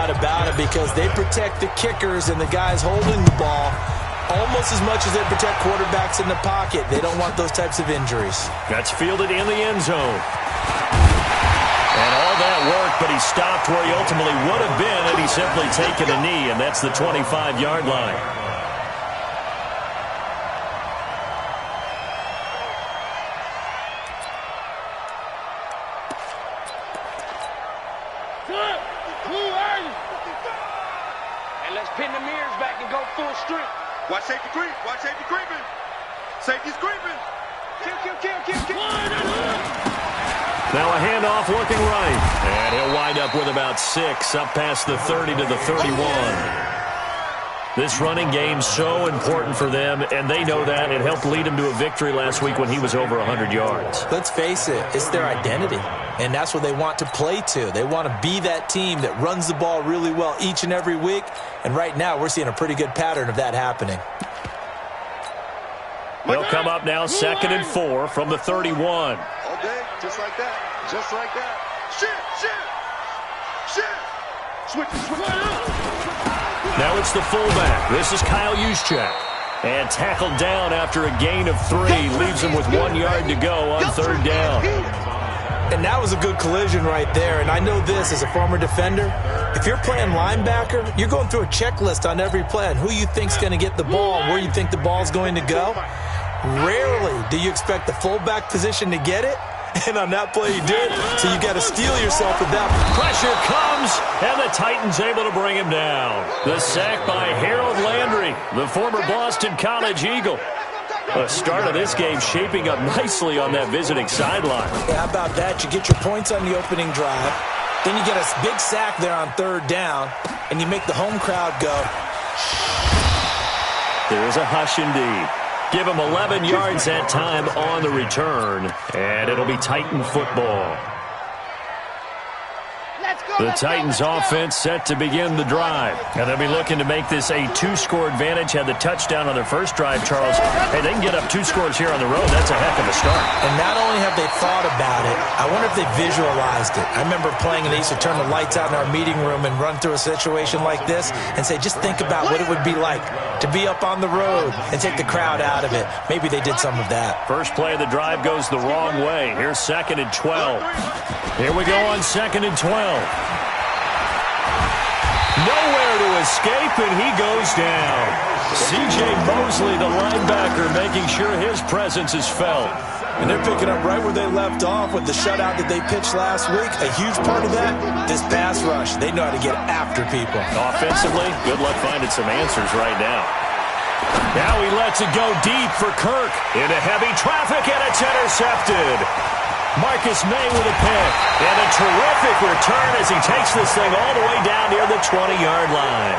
doubt about it, because they protect the kickers and the guys holding the ball almost as much as they protect quarterbacks in the pocket. They don't want those types of injuries. That's fielded in the end zone. And all that work, but he stopped where he ultimately would have been had he simply taken a knee, and that's the 25-yard line. And let's pin the mirrors back and go full strength. Watch safety creep. Watch safety creeping. Safety's creeping. Kill. Now a handoff looking right. And he'll wind up with about 6 up past the 30 to the 31. This running game's so important for them, and they know that. It helped lead him to a victory last week when he was over 100 yards. Let's face it, it's their identity, and that's what they want to play to. They want to be that team that runs the ball really well each and every week, and right now we're seeing a pretty good pattern of that happening. They'll come up now 2nd and 4 from the 31. Okay, just like that. Just like that. Shit. Switch. Now it's the fullback. This is Kyle Juszczyk. And tackled down after a gain of 3. Leaves him with 1 yard to go on 3rd down. And that was a good collision right there. And I know this as a former defender. If you're playing linebacker, you're going through a checklist on every play on who you think's going to get the ball, where you think the ball's going to go. Rarely do you expect the fullback position to get it. And on that play, he did. So you got to steel yourself with that. Pressure comes, and the Titans able to bring him down. The sack by Harold Landry, the former Boston College Eagle. The start of this game shaping up nicely on that visiting sideline. Yeah, how about that? You get your points on the opening drive. Then you get a big sack there on 3rd down, and you make the home crowd go. There's a hush indeed. Give him 11 yards that time on the return, and it'll be Titan football. The Titans offense set to begin the drive. And they'll be looking to make this a 2-score advantage. Had the touchdown on their first drive, Charles. Hey, they can get up 2 scores here on the road. That's a heck of a start. And not only have they thought about it, I wonder if they visualized it. I remember playing, and they used to turn the lights out in our meeting room and run through a situation like this and say, just think about what it would be like to be up on the road and take the crowd out of it. Maybe they did some of that. First play of the drive goes the wrong way. Here's 2nd and 12. Here we go on 2nd and 12. Nowhere to escape, and he goes down. C.J. Mosley, the linebacker, making sure his presence is felt. And they're picking up right where they left off with the shutout that they pitched last week. A huge part of that, this pass rush. They know how to get after people. Offensively, good luck finding some answers right now. Now he lets it go deep for Kirk. Into heavy traffic, and it's intercepted. Marcus May with a pick, and a terrific return as he takes this thing all the way down near the 20-yard line.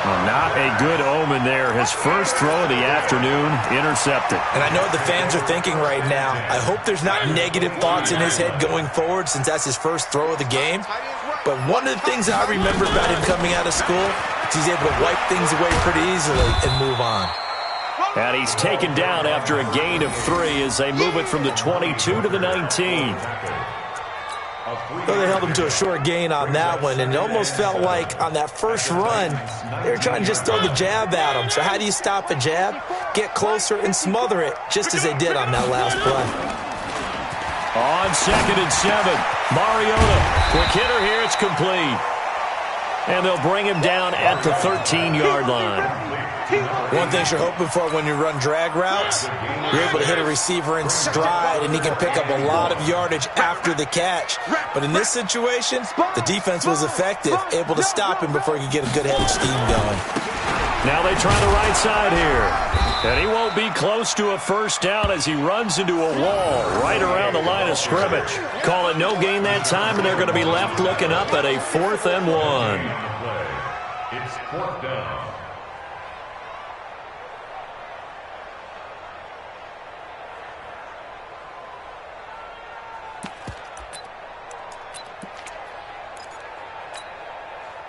Well, not a good omen there. His first throw of the afternoon, intercepted. And I know what the fans are thinking right now. I hope there's not negative thoughts in his head going forward since that's his first throw of the game. But one of the things I remember about him coming out of school is he's able to wipe things away pretty easily and move on. And he's taken down after a gain of 3 as they move it from the 22 to the 19. Well, they held him to a short gain on that one, and it almost felt like on that first run, they were trying to just throw the jab at him. So how do you stop a jab? Get closer and smother it, just as they did on that last play. On 2nd and 7, Mariota. Quick hitter here, it's complete. And they'll bring him down at the 13-yard line. One thing you're hoping for when you run drag routes, you're able to hit a receiver in stride, and he can pick up a lot of yardage after the catch. But in this situation, the defense was effective, able to stop him before he could get a good head of steam going. Now they try the right side here. And he won't be close to a first down as he runs into a wall right around the line of scrimmage. Call it no gain that time, and they're going to be left looking up at a 4th and 1. It's 4th down.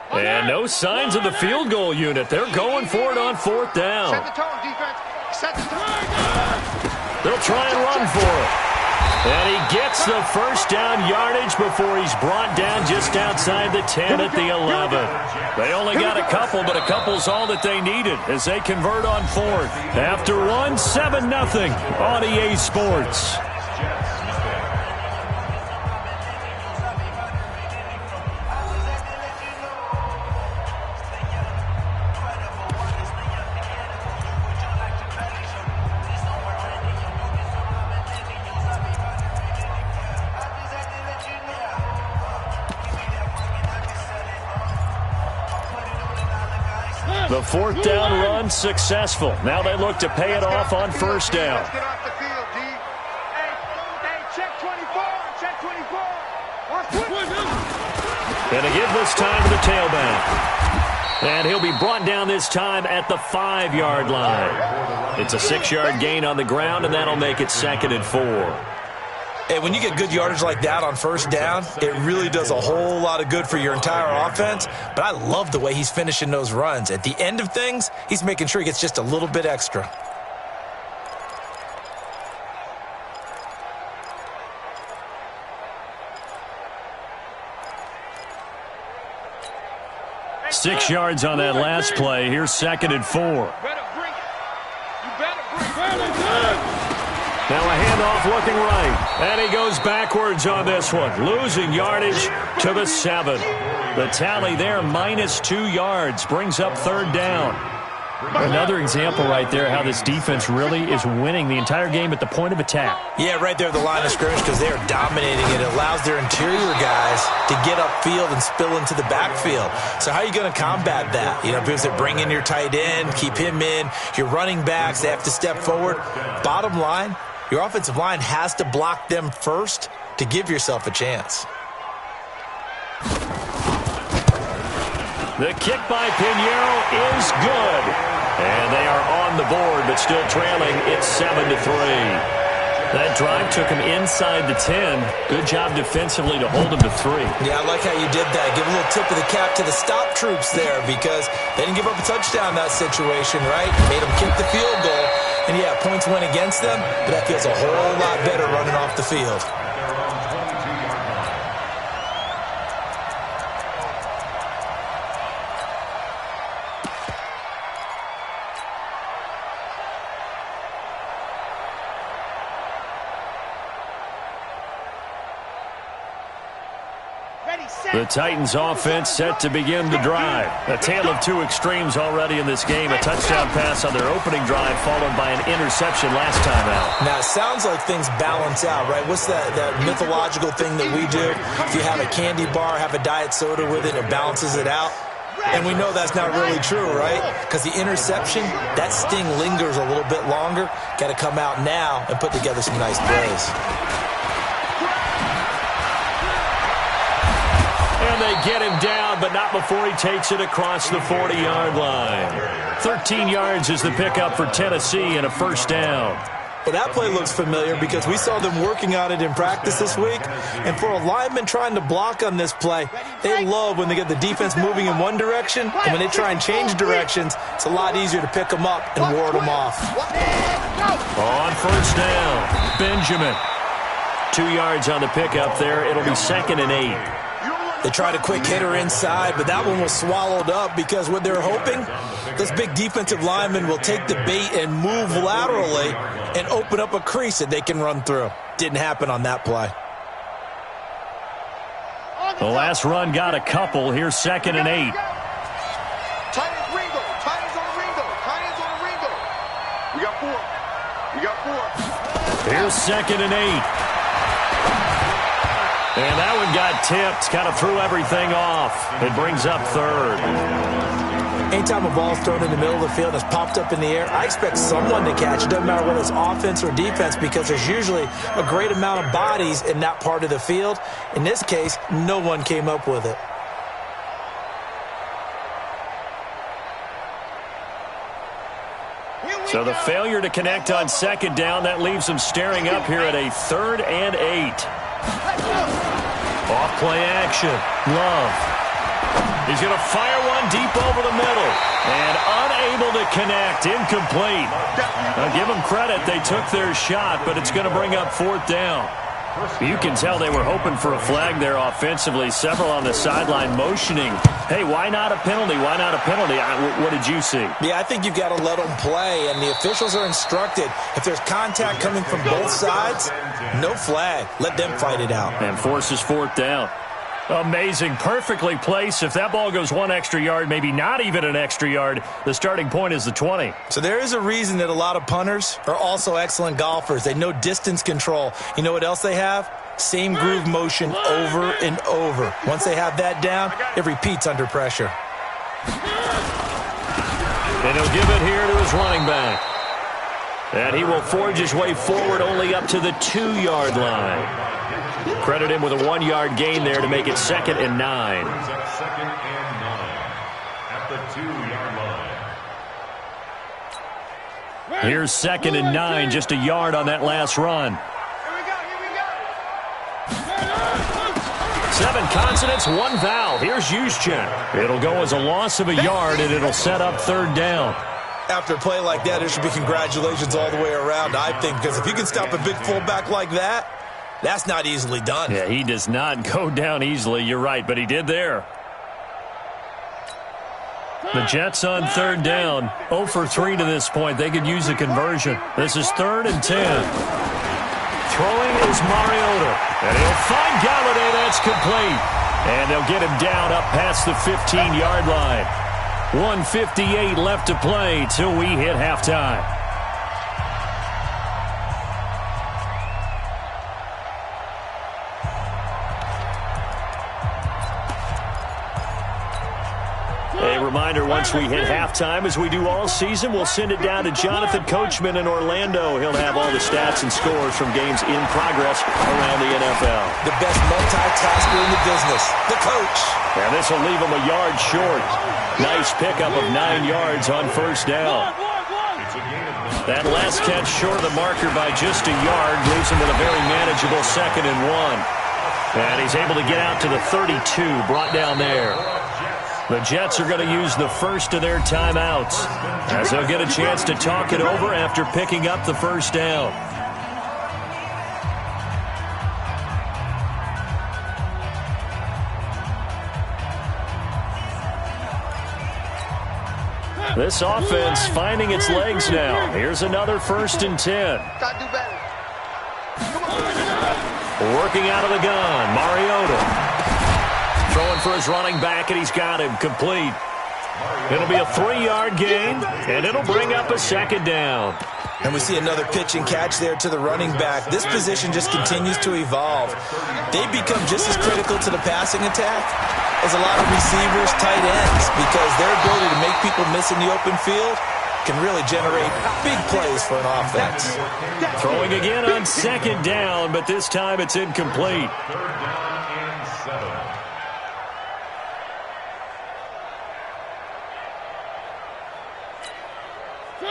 And no signs of the field goal unit. They're going for it on 4th down. Set the tone, defense. Set the tone. They'll try and run for it. And he gets the first down yardage before he's brought down just outside the 10 at the 11. couple, but a couple's all that they needed as they convert on fourth. After one, 7-0 on EA Sports. The fourth down run successful. Now they look to pay it off on first down. Let's get off the field, D. Hey, check 24. Check 24. And to give this time to the tailback. And he'll be brought down this time at the 5-yard line. It's a 6-yard gain on the ground, and that'll make it 2nd and 4. Hey, when you get good yardage like that on first down, it really does a whole lot of good for your entire offense. But I love the way he's finishing those runs. At the end of things, he's making sure he gets just a little bit extra. Hey, 6 yards on that last play. Here's 2nd and 4. Better bring it. You better bring it. Now a handoff looking right. And he goes backwards on this one. Losing yardage to the 7. The tally there, -2 yards. Brings up 3rd down. Another example right there how this defense really is winning the entire game at the point of attack. Yeah, right there at the line of scrimmage because they are dominating it. It allows their interior guys to get upfield and spill into the backfield. So how are you going to combat that? You know, because they bring in your tight end, keep him in. Your running backs, they have to step forward. Bottom line, your offensive line has to block them first to give yourself a chance. The kick by Pinheiro is good. And they are on the board, but still trailing. It's 7-3. That drive took him inside the 10. Good job defensively to hold him to 3. Yeah, I like how you did that. Give a little tip of the cap to the stop troops there because they didn't give up a touchdown in that situation, right? Made them kick the field goal. And, yeah, points went against them, but that feels a whole lot better running off the field. The Titans offense set to begin the drive. A tale of two extremes already in this game. A touchdown pass on their opening drive followed by an interception last time out. Now, it sounds like things balance out, right? What's that mythological thing that we do? If you have a candy bar, have a diet soda with it, it balances it out. And we know that's not really true, right? Because the interception, that sting lingers a little bit longer. Got to come out now and put together some nice plays. And they get him down, but not before he takes it across the 40-yard line. 13 yards is the pickup for Tennessee and a first down. Well, that play looks familiar because we saw them working on it in practice this week. And for a lineman trying to block on this play, they love when they get the defense moving in one direction. And when they try and change directions, it's a lot easier to pick them up and ward them off. On first down, Benjamin. 2 yards on the pickup there. It'll be 2nd and 8. They tried a quick hitter inside, but that one was swallowed up because what they're hoping, those big defensive linemen will take the bait and move laterally and open up a crease that they can run through. Didn't happen on that play. The last run got a couple. Here's 2nd and 8. Tight ends Ringo. Tight ends on Ringo. Tight ends on Ringo. We got 4. We got 4. Here's 2nd and 8. And that one got tipped, kind of threw everything off. It brings up 3rd. Anytime a ball's thrown in the middle of the field and it's popped up in the air, I expect someone to catch it. Doesn't matter whether it's offense or defense because there's usually a great amount of bodies in that part of the field. In this case, no one came up with it. So the failure to connect on 2nd down, that leaves them staring up here at a 3rd and 8. Off play action. Love. He's going to fire one deep over the middle. And unable to connect. Incomplete. Now give them credit. They took their shot, but it's going to bring up 4th down. You can tell they were hoping for a flag there offensively. Several on the sideline motioning, hey, why not a penalty? Why not a penalty? What did you see? Yeah, I think you've got to let them play, and the officials are instructed. If there's contact coming from both sides, no flag. Let them fight it out. And forces fourth down. Amazing. Perfectly placed. If that ball goes one extra yard, maybe not even an extra yard, the starting point is the 20. So there is a reason that a lot of punters are also excellent golfers. They know distance control. You know what else they have? Same groove motion over and over. Once they have that down, it repeats under pressure. And he'll give it here to his running back. And he will forge his way forward only up to the 2-yard line. Credit him with a 1-yard gain there to make it 2nd and 9. Second and 9 at the 2-yard line. Here's 2nd and 9, just a yard on that last run. Here we go. 7 consonants, 1 vowel. Here's Juszczyk. It'll go as a loss of a yard, and it'll set up 3rd down. After a play like that, there should be congratulations all the way around, I think, because if you can stop a big fullback like that, that's not easily done. Yeah, he does not go down easily. You're right, but he did there. The Jets on 3rd down. 0 for 3 to this point. They could use a conversion. This is 3rd and 10. Throwing is Mariota. And he'll find Galladay. That's complete. And they'll get him down up past the 15-yard line. 1:58 left to play till we hit halftime. A reminder, once we hit halftime, as we do all season, we'll send it down to Jonathan Coachman in Orlando. He'll have all the stats and scores from games in progress around the NFL. The best multitasker in the business, the coach. And this will leave him a yard short. Nice pickup of 9 yards on 1st down. That last catch short of the marker by just a yard leaves him with a very manageable 2nd and 1. And he's able to get out to the 32, brought down there. The Jets are going to use the first of their timeouts as they'll get a chance to talk it over after picking up the 1st down. This offense finding its legs now. Here's another 1st and 10. Gotta do better. Working out of the gun, Mariota. Throwing for his running back, and he's got him complete. It'll be a 3-yard gain, and it'll bring up a 2nd down. And we see another pitch and catch there to the running back. This position just continues to evolve. They become just as critical to the passing attack as a lot of receivers, tight ends, because their ability to make people miss in the open field can really generate big plays for an offense. Throwing again on 2nd down, but this time it's incomplete. 3rd down and 7.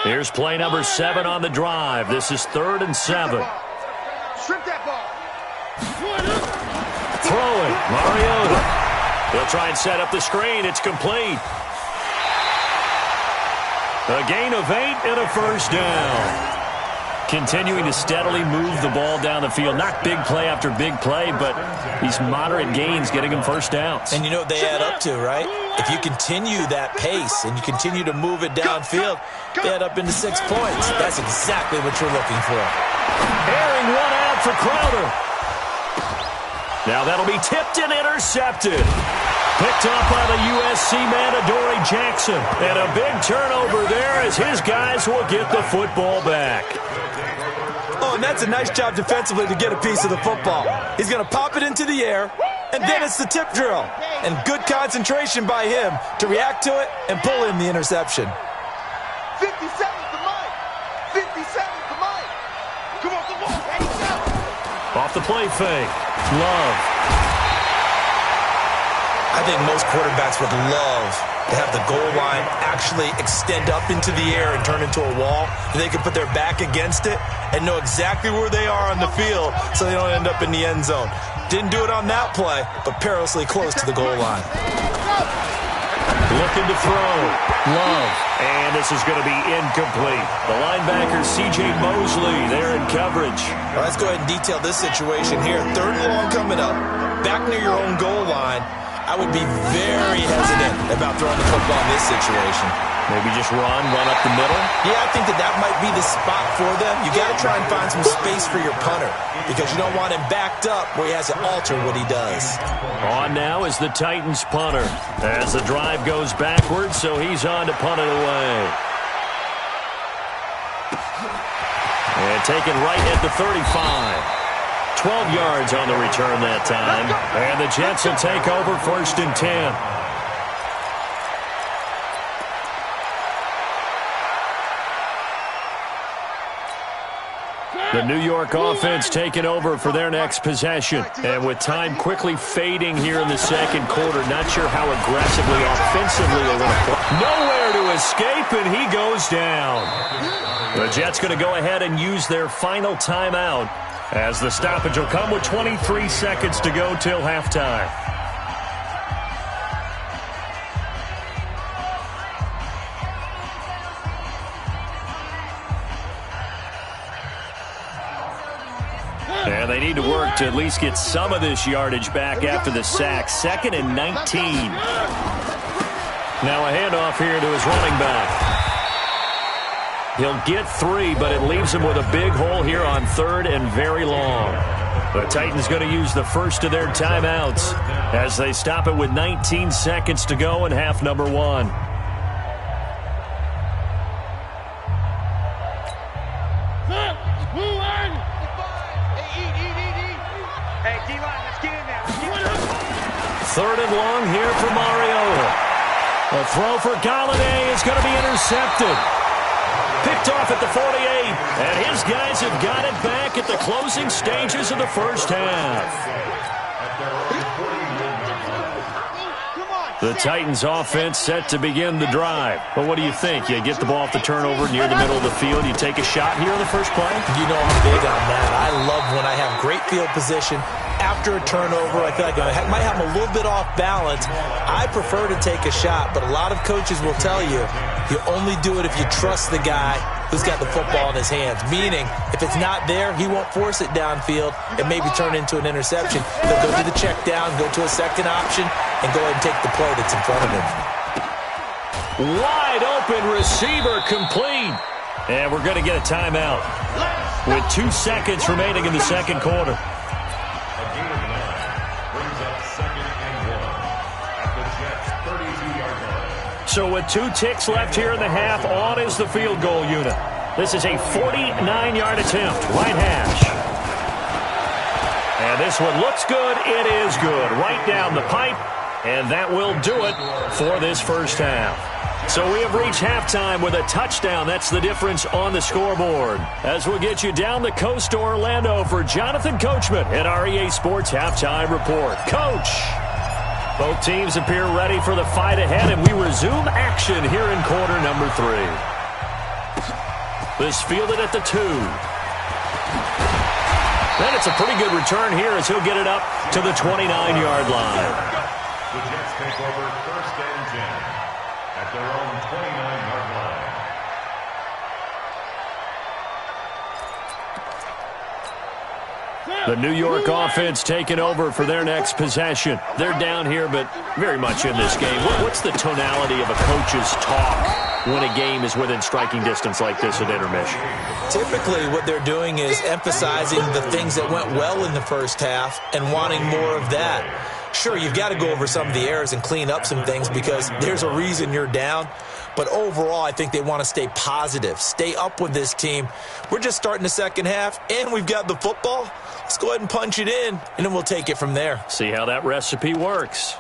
Here's play number 7 on the drive. This is 3rd and 7. Strip that ball. Throwing, Mariota. He'll try and set up the screen. It's complete. A gain of 8 and a 1st down. Continuing to steadily move the ball down the field. Not big play after big play, but these moderate gains getting him 1st downs. And you know what they add up to, right? If you continue that pace and you continue to move it downfield, they add up into 6 points. That's exactly what you're looking for. Airing one out for Crowder. Now that'll be tipped and intercepted. Picked off by the USC man, Adoree Jackson. And a big turnover there as his guys will get the football back. Oh, and that's a nice job defensively to get a piece of the football. He's going to pop it into the air, and then it's the tip drill. And good concentration by him to react to it and pull in the interception. 57's the mic. 57's the mic. Come on, come on. Ready, go. Off the play fake. Love. I think most quarterbacks would love to have the goal line actually extend up into the air and turn into a wall, and they can put their back against it and know exactly where they are on the field so they don't end up in the end zone. Didn't do it on that play, but perilously close to the goal line. Look looking to throw. Love. And this is going to be incomplete. The linebacker, C.J. Mosley, there in coverage. Well, let's go ahead and detail this situation here. 3rd and long coming up. Back near your own goal line. I would be very hesitant about throwing the football in this situation. Maybe just run up the middle? Yeah, I think that might be the spot for them. You got to try and find some space for your punter because you don't want him backed up where he has to alter what he does. On now is the Titans punter as the drive goes backwards, so he's on to punt it away. And taken right at the 35. 12 yards on the return that time. And the Jets will take over 1st and 10. The New York offense taking over for their next possession. And with time quickly fading here in the 2nd quarter, not sure how aggressively, offensively they're going to play. Nowhere to escape, and he goes down. The Jets going to go ahead and use their final timeout as the stoppage will come with 23 seconds to go till halftime. And they need to work to at least get some of this yardage back after the sack. 2nd and 19. Now a handoff here to his running back. He'll get 3, but it leaves him with a big hole here on 3rd and very long. The Titans going to use the first of their timeouts as they stop it with 19 seconds to go in half number 1. Third and long here for Mariota. The throw for Galladay is going to be intercepted. Picked off at the 48. And his guys have got it back at the closing stages of the first half. The Titans offense set to begin the drive. But what do you think? You get the ball off the turnover near the middle of the field. You take a shot here in the first play? You know I'm big on that. I love when I have great field position. After a turnover, I feel like I might have a little bit off balance. I prefer to take a shot, but a lot of coaches will tell you only do it if you trust the guy who's got the football in his hands. Meaning, if it's not there, he won't force it downfield and maybe turn it into an interception. He'll go to the check down, go to a second option, and go ahead and take the play that's in front of him. Wide open receiver complete. And we're going to get a timeout with 2 seconds remaining in the second quarter. So with 2 ticks left here in the half, on is the field goal unit. This is a 49-yard attempt, right hash. And this one looks good. It is good. Right down the pipe. And that will do it for this first half. So we have reached halftime with a touchdown. That's the difference on the scoreboard. As we'll get you down the coast to Orlando for Jonathan Coachman at our EA Sports Halftime Report. Coach! Both teams appear ready for the fight ahead, and we resume action here in quarter number 3. This fielded at the 2. Then it's a pretty good return here as he'll get it up to the 29-yard line. The Jets take over 1st and 10 at their own 29-yard line. The New York offense taking over for their next possession. They're down here, but very much in this game. What's the tonality of a coach's talk when a game is within striking distance like this at intermission? Typically, what they're doing is emphasizing the things that went well in the first half and wanting more of that. Sure, you've got to go over some of the errors and clean up some things because there's a reason you're down. But overall, I think they want to stay positive, stay up with this team. We're just starting the second half, and we've got the football. Let's go ahead and punch it in, and then we'll take it from there. See how that recipe works.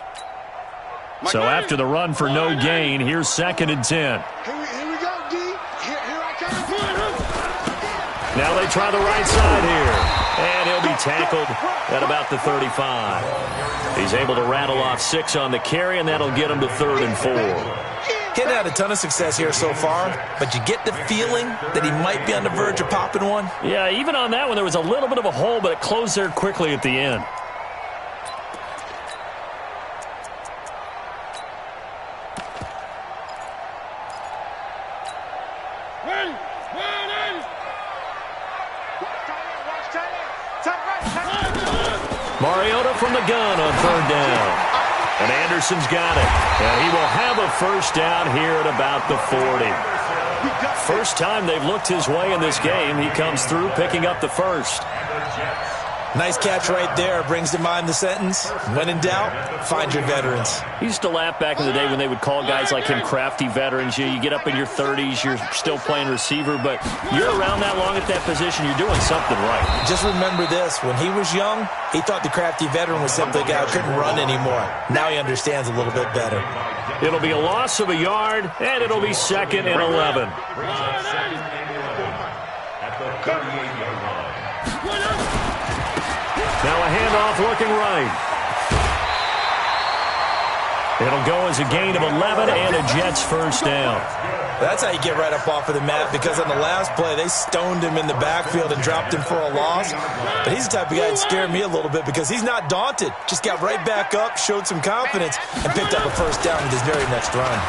So after the run for no gain, here's 2nd and 10. Here we go, D. Here I come. Now they try the right side here. And he'll be tackled at about the 35. He's able to rattle off 6 on the carry, and that'll get him to 3rd and 4. He's had a ton of success here so far, but you get the feeling that he might be on the verge of popping one. Yeah, even on that one, there was a little bit of a hole, but it closed there quickly at the end. Mariota from the gun on 3rd down. And Anderson's got it. And he will have a first down here at about the 40. First time they've looked his way in this game. He comes through picking up the first. Nice catch right there. Brings to mind the sentence, when in doubt, find your veterans. He used to laugh back in the day when they would call guys like him crafty veterans. You get up in your 30s, you're still playing receiver, but you're around that long at that position, you're doing something right. Just remember this. When he was young, he thought the crafty veteran was simply a guy who couldn't run anymore. Now he understands a little bit better. It'll be a loss of a yard, and it'll be 2nd and 11. At the 38-yard line. Now a handoff looking right. It'll go as a gain of 11 and a Jets first down. That's how you get right up off of the mat, because on the last play, they stoned him in the backfield and dropped him for a loss. But he's the type of guy that scared me a little bit because he's not daunted. Just got right back up, showed some confidence, and picked up a first down with his very next run.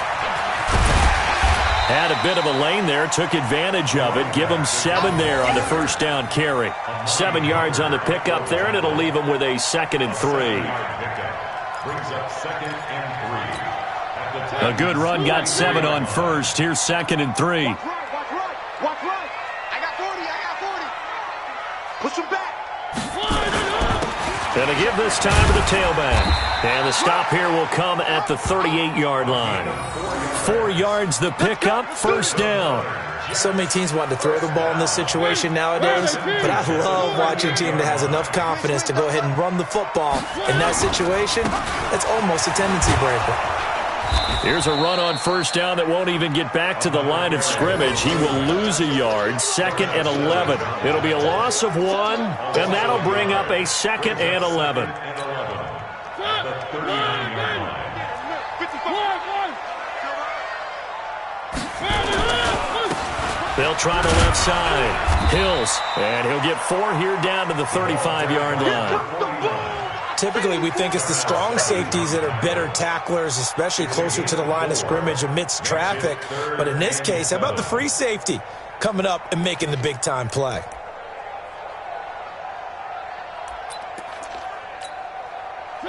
Had a bit of a lane there, took advantage of it. Give him 7 there on the first down carry. 7 yards on the pickup there, and it'll leave him with a 2nd and 3. Brings up 2nd and 3. A good run, got 7 on first. Here's 2nd and 3. Watch right. I got 40. Push him back. And a give this time to the tailback. And the stop here will come at the 38-yard line. 4 yards the pickup, first down. So many teams want to throw the ball in this situation nowadays, but I love watching a team that has enough confidence to go ahead and run the football. In that situation, that's almost a tendency breaker. Here's a run on first down that won't even get back to the line of scrimmage. He will lose a yard, 2nd and 11. It'll be a loss of 1, and that'll bring up a 2nd and 11. They'll try the left side. Hills, and he'll get 4 here down to the 35-yard line. Typically, we think it's the strong safeties that are better tacklers, especially closer to the line of scrimmage amidst traffic. But in this case, how about the free safety coming up and making the big-time play?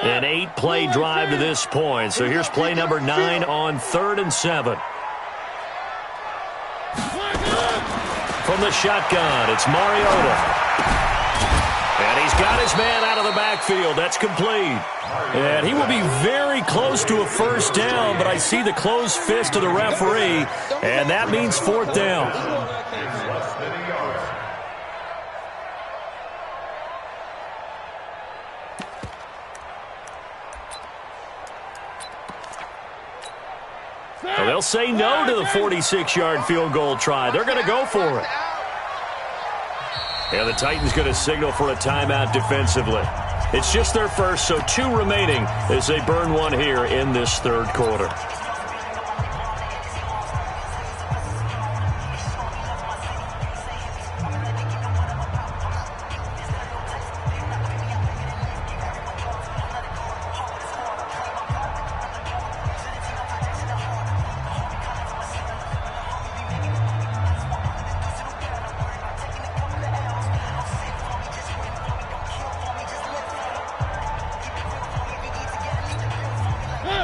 An 8-play drive to this point. So here's play number 9 on 3rd and 7. From the shotgun, it's Mariota. And he's got his man out of the backfield. That's complete. And he will be very close to a first down, but I see the closed fist of the referee, and that means 4th down. Well, they'll say no to the 46-yard field goal try. They're going to go for it. And the Titans going to signal for a timeout defensively. It's just their first, so 2 remaining as they burn 1 here in this 3rd quarter.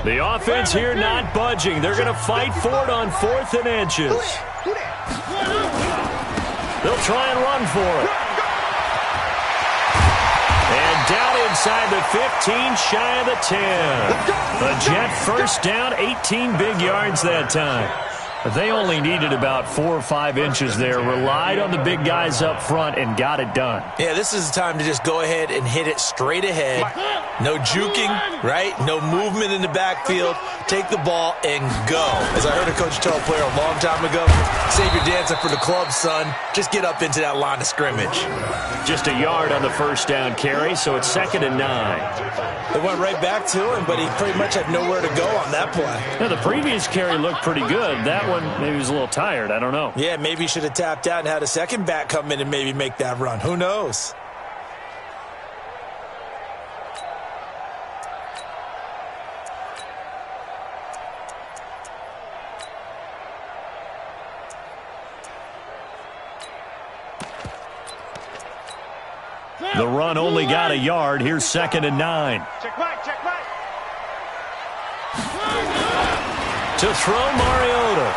The offense here not budging. They're going to fight for it on 4th and inches. They'll try and run for it. And down inside the 15, shy of the 10. A Jet first down, 18 big yards that time. They only needed about 4 or 5 inches there, relied on the big guys up front, and got it done. Yeah, this is the time to just go ahead and hit it straight ahead. No juking, right? No movement in the backfield. Take the ball and go. As I heard a coach tell a player a long time ago, save your dancing for the club, son. Just get up into that line of scrimmage. Just a yard on the first down carry, so it's 2nd and 9. They went right back to him, but he pretty much had nowhere to go on that play. Now, the previous carry looked pretty good. That one, maybe he was a little tired. I don't know. Yeah, maybe he should have tapped out and had a second back come in and maybe make that run. Who knows? The run only got a yard. Here's 2nd and 9. Check right, check right. To throw Mariota.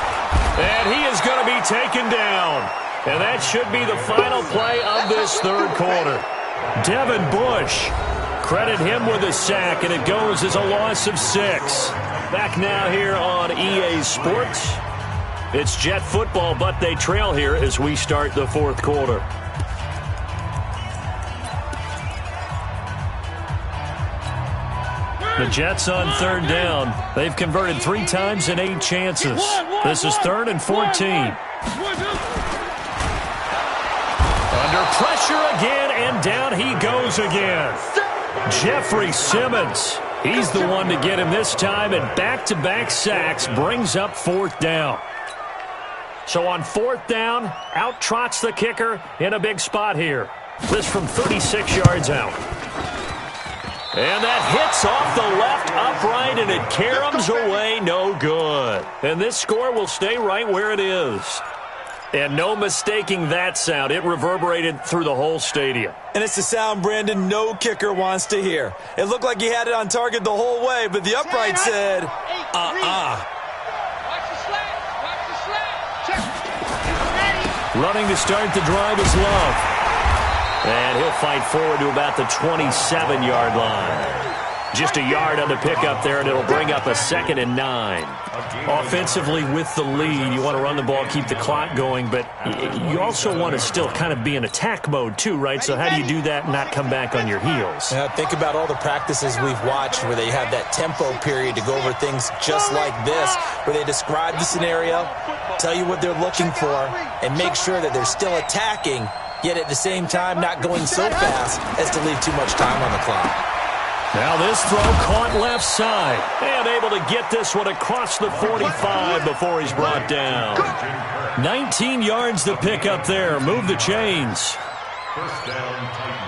And he is going to be taken down. And that should be the final play of this third quarter. Devin Bush. Credit him with a sack, and it goes as a loss of 6. Back now here on EA Sports. It's Jet football, but they trail here as we start the fourth quarter. The Jets on 3rd down. They've converted 3 times in 8 chances. This is 3rd and 14. Under pressure again, and down he goes again. Jeffrey Simmons. He's the one to get him this time, and back-to-back sacks brings up 4th down. So on 4th down, out trots the kicker in a big spot here. This from 36 yards out. And that hits off the left upright, and it caroms away, no good. And this score will stay right where it is. And no mistaking that sound. It reverberated through the whole stadium. And it's the sound, Brandon, no kicker wants to hear. It looked like he had it on target the whole way, but the upright said, Watch the slap. Watch the slap. Check. Running to start the drive is Love. And he'll fight forward to about the 27-yard line. Just a yard on the pickup there, and it'll bring up a 2nd and 9. Offensively with the lead, you want to run the ball, keep the clock going, but you also want to still kind of be in attack mode too, right? So how do you do that and not come back on your heels? Yeah, think about all the practices we've watched where they have that tempo period to go over things just like this, where they describe the scenario, tell you what they're looking for, and make sure that they're still attacking, yet at the same time not going so fast as to leave too much time on the clock. Now this throw caught left side. And able to get this one across the 45 before he's brought down. 19 yards to pick up there. Move the chains. First down, Titans.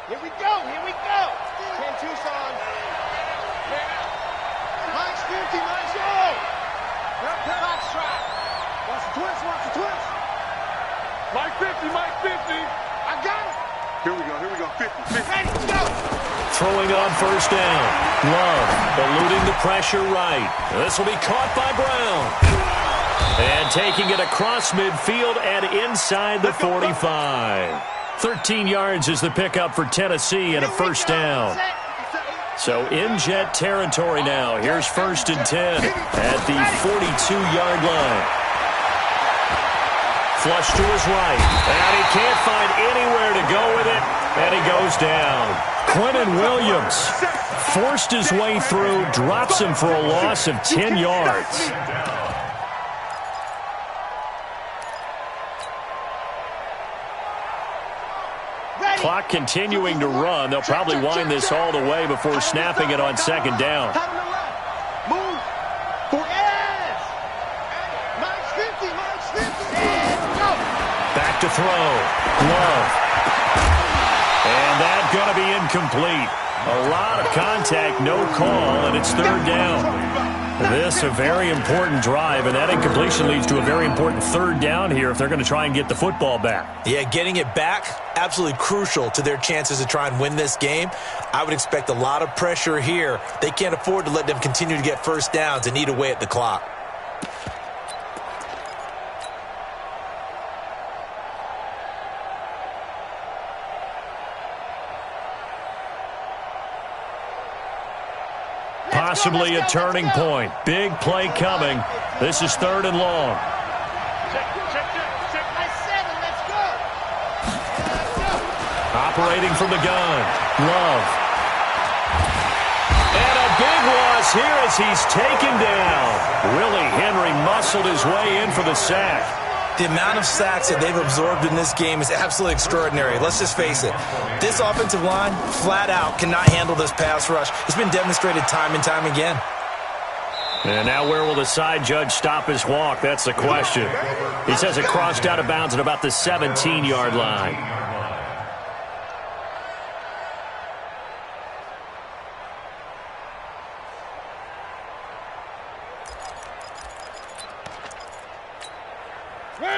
Here we go. Here we go. 10 Tucson. Mike's 50. Mike's yo. Box try. Watch the twist. Watch the twist. Mike 50. Mike 50. I got it. Here we go. Here we go. 50. 50. Ready to go. Throwing on first down. Love eluding the pressure right. This will be caught by Brown. And taking it across midfield and inside the 45. 13 yards is the pickup for Tennessee and a first down. So in Jet territory now. Here's 1st and 10 at the 42-yard line. Flush to his right. And he can't find anywhere to go with it. And he goes down. Quentin Williams forced his way through, drops him for a loss of 10 yards. Clock continuing to run. They'll probably wind this all the way before snapping it on 2nd down. Move. For yes. Mike's 50. Mike's 50. Go. Back to throw. Love. And that's going to be incomplete. A lot of contact, no call, and it's 3rd down. This a very important drive, and that incompletion leads to a very important 3rd down here if they're going to try and get the football back. Yeah, getting it back, absolutely crucial to their chances to try and win this game. I would expect a lot of pressure here. They can't afford to let them continue to get first downs and eat away at the clock. Possibly a turning point. Big play coming. This is 3rd and long. Check. Nice 7. Let's go. Operating from the gun. Love. And a big loss here as he's taken down. Willie Henry muscled his way in for the sack. The amount of sacks that they've absorbed in this game is absolutely extraordinary. Let's just face it. This offensive line, flat out, cannot handle this pass rush. It's been demonstrated time and time again. And now where will the side judge stop his walk? That's the question. He says it crossed out of bounds at about the 17-yard line.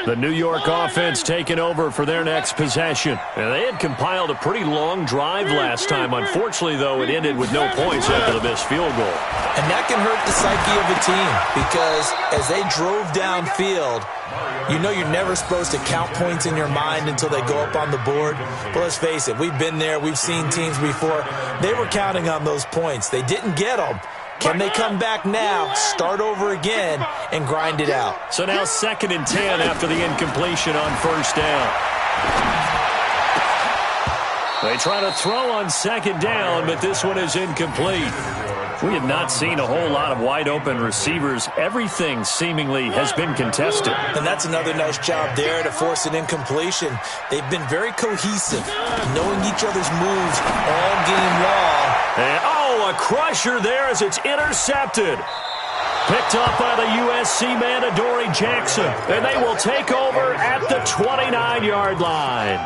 The New York offense taking over for their next possession. And they had compiled a pretty long drive last time. Unfortunately, though, it ended with no points after the missed field goal. And that can hurt the psyche of a team because as they drove downfield, you know you're never supposed to count points in your mind until they go up on the board. But let's face it, we've been there. We've seen teams before. They were counting on those points. They didn't get them. Can they come back now, start over again, and grind it out? So now 2nd and 10 after the incompletion on first down. They try to throw on 2nd down, but this one is incomplete. We have not seen a whole lot of wide-open receivers. Everything seemingly has been contested. And that's another nice job there to force an incompletion. They've been very cohesive, knowing each other's moves all game long. And, a crusher there as it's intercepted. Picked up by the USC man, Adoree Jackson. And they will take over at the 29-yard line.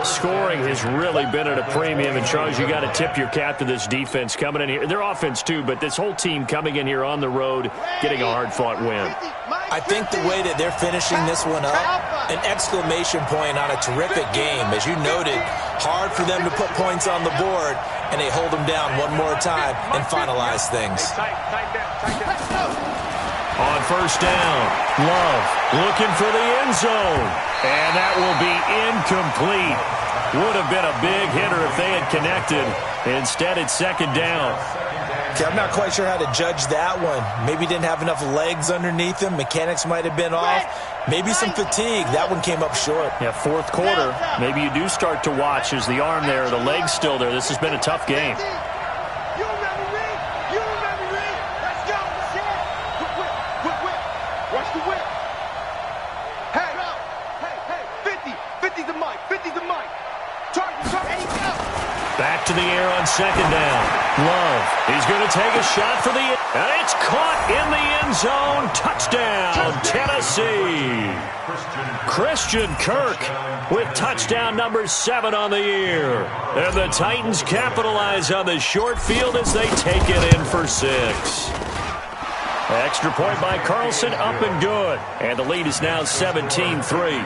Scoring has really been at a premium. And, Charles, you got to tip your cap to this defense coming in here. Their offense, too, but this whole team coming in here on the road, getting a hard-fought win. I think the way that they're finishing this one up, an exclamation point on a terrific game. As you noted, hard for them to put points on the board, and they hold them down one more time and finalize things. On first down, Love looking for the end zone, and that will be incomplete. Would have been a big hitter if they had connected. Instead, it's 2nd down. Okay, I'm not quite sure how to judge that one. Maybe didn't have enough legs underneath him. Mechanics might have been off. Maybe some fatigue. That one came up short. Yeah, 4th quarter. Maybe you do start to watch as the arm there, the leg's still there. This has been a tough game. You remember me? You remember me? Let's go. Whip. Watch the whip. Hey, 50's the mic. 50's the mic. Target. Hey, go. Back to the air on 2nd down. Love. He's going to take a shot for the end. And it's caught in the end zone. Touchdown, Tennessee. Christian Kirk with touchdown number 7 on the year. And the Titans capitalize on the short field as they take it in for 6. Extra point by Carlson, up and good. And the lead is now 17-3.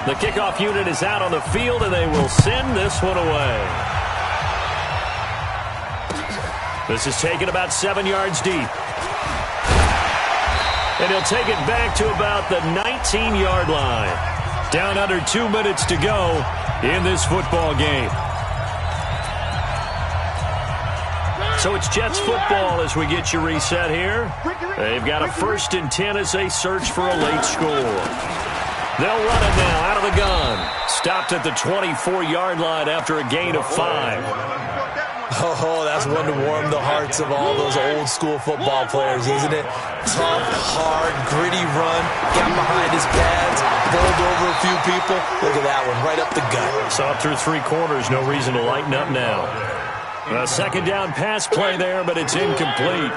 The kickoff unit is out on the field, and they will send this one away. This is taken about 7 yards deep. And he'll take it back to about the 19-yard line. Down under 2 minutes to go in this football game. So it's Jets football as we get you reset here. They've got a 1st and 10 as they search for a late score. They'll run it now out of the gun. Stopped at the 24-yard line after a gain of 5. Oh, that's one to warm the hearts of all those old-school football players, isn't it? Tough, hard, gritty run. Got behind his pads, bowled over a few people. Look at that one, right up the gut. Saw it through 3 quarters. No reason to lighten up now. A 2nd down pass play there, but it's incomplete.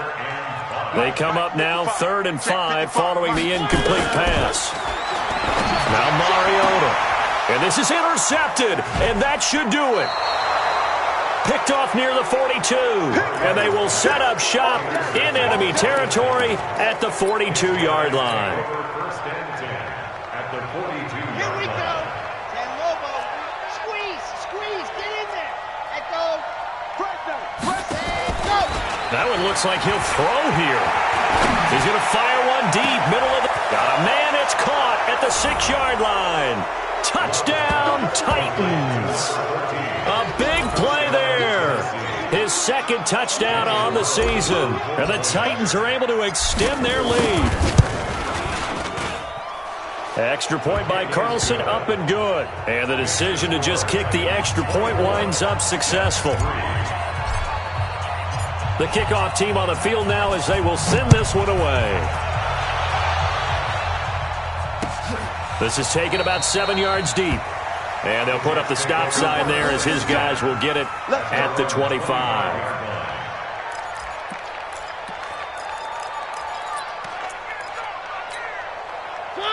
They come up now 3rd and 5 following the incomplete pass. Now Mariota. And this is intercepted, and that should do it. Picked off near the 42, and they will set up shop in enemy territory at the 42-yard line. Here we go. And Lobo. Squeeze. Get in there. Let go. Press and go. That one looks like he'll throw here. He's going to fire one deep, middle of the... Got a man, it's caught at the 6-yard line. Touchdown, Titans. A big play there. His 2nd touchdown on the season. And the Titans are able to extend their lead. Extra point by Carlson, up and good. And the decision to just kick the extra point winds up successful. The kickoff team on the field now as they will send this one away. This is taken about 7 yards deep. And they'll put up the stop sign there as his guys will get it at the 25.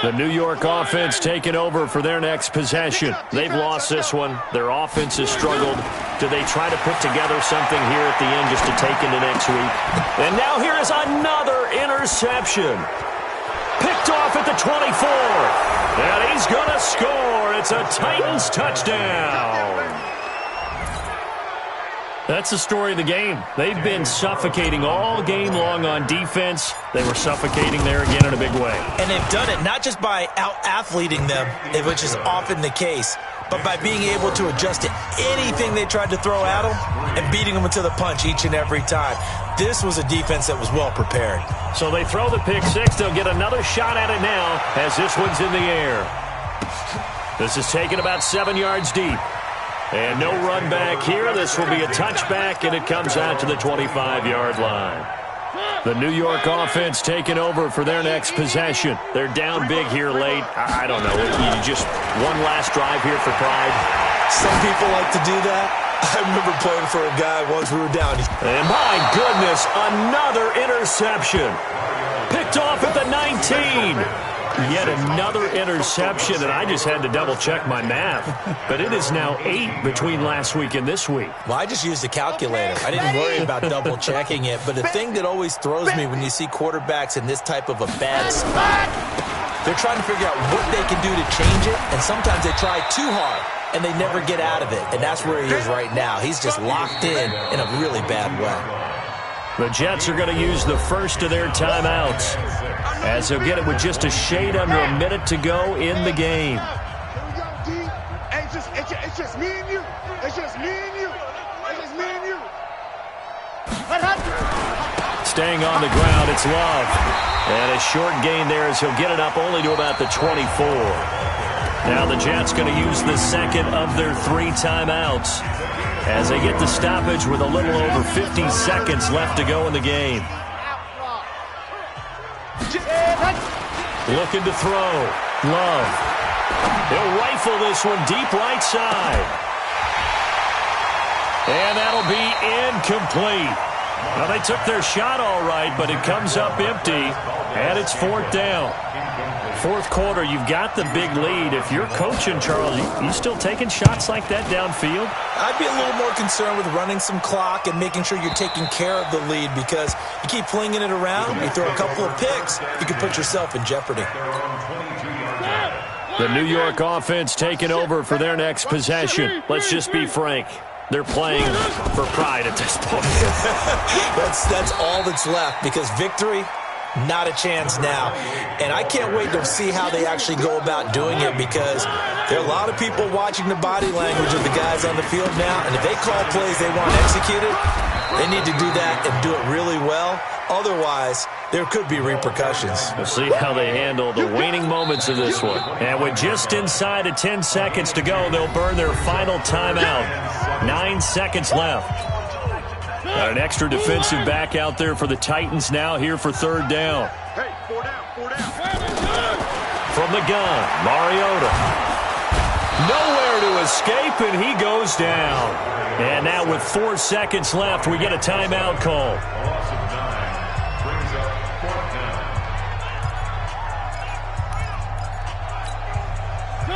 The New York offense taking over for their next possession. They've lost this one. Their offense has struggled. Do they try to put together something here at the end just to take into next week? And now here is another interception. Picked off at the 24. And he's going to score. It's a Titans touchdown. That's the story of the game. They've been suffocating all game long on defense. They were suffocating there again in a big way. And they've done it not just by out-athleting them, which is often the case, but by being able to adjust to anything they tried to throw at them and beating them to the punch each and every time. This was a defense that was well prepared. So they throw the pick six. They'll get another shot at it now as this one's in the air. This is taken about 7 yards deep. And no run back here. This will be a touchback, and it comes out to the 25-yard line. The New York offense taking over for their next possession. They're down big here late. I don't know. You just one last drive here for pride. Some people like to do that. I remember playing for a guy once we were down. And my goodness, another interception. Picked off at the 19. Yet another interception, and I just had to double-check my math. But it is now 8 between last week and this week. Well, I just used a calculator. I didn't worry about double-checking it. But the thing that always throws me when you see quarterbacks in this type of a bad spot, they're trying to figure out what they can do to change it, and sometimes they try too hard, and they never get out of it. And that's where he is right now. He's just locked in a really bad way. The Jets are going to use the first of their timeouts, as they'll get it with just a shade under a minute to go in the game. It's just me and you. It's just me and you. It's just me and you. Staying on the ground, it's Love. And a short gain there as he'll get it up only to about the 24. Now the Jets going to use the second of their 3 timeouts as they get the stoppage with a little over 50 seconds left to go in the game. Looking to throw. Love. He'll rifle this one deep right side. And that'll be incomplete. Now, they took their shot all right, but it comes up empty, and it's 4th down. 4th quarter, you've got the big lead. If you're coaching, Charles, you still taking shots like that downfield? I'd be a little more concerned with running some clock and making sure you're taking care of the lead, because you keep flinging it around, you throw a couple of picks, you can put yourself in jeopardy. The New York offense taking over for their next possession. Let's just be frank. They're playing for pride at this point. That's all that's left, because victory, not a chance now. And I can't wait to see how they actually go about doing it, because there are a lot of people watching the body language of the guys on the field now, and if they call plays they want executed, they need to do that and do it really well. Otherwise, there could be repercussions. We'll see how they handle the waning moments of this one. And with just inside of 10 seconds to go, they'll burn their final timeout. 9 seconds left. Got an extra defensive back out there for the Titans now here for 3rd down. Hey, 4 down, 4 down. From the gun, Mariota. Nowhere to escape, and he goes down. And now with 4 seconds left, we get a timeout call. Loss of 9 brings up 4th down.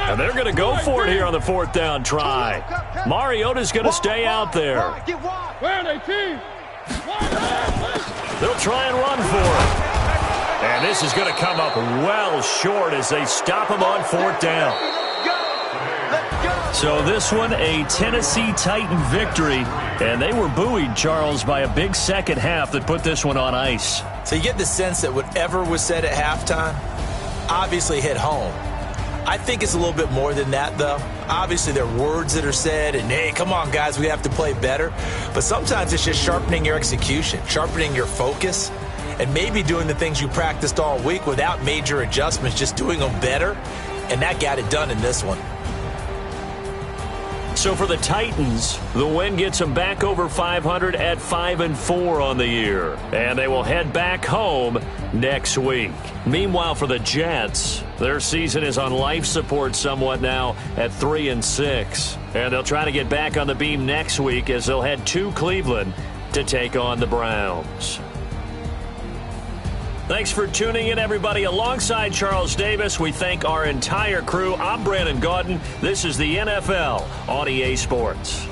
And they're going to go for it here on the 4th down try. Mariota's going to stay out there. Where are they, team? They'll try and run for it. And this is going to come up well short as they stop him on 4th down. So this one, a Tennessee Titan victory. And they were buoyed, Charles, by a big second half that put this one on ice. So you get the sense that whatever was said at halftime obviously hit home. I think it's a little bit more than that, though. Obviously, there are words that are said, and, hey, come on, guys, we have to play better. But sometimes it's just sharpening your execution, sharpening your focus, and maybe doing the things you practiced all week without major adjustments, just doing them better. And that got it done in this one. So for the Titans, the win gets them back over 500 at 5-4 on the year. And they will head back home next week. Meanwhile, for the Jets, their season is on life support somewhat now at 3-6. And they'll try to get back on the beam next week as they'll head to Cleveland to take on the Browns. Thanks for tuning in, everybody. Alongside Charles Davis, we thank our entire crew. I'm Brandon Gaudin. This is the NFL on EA Sports.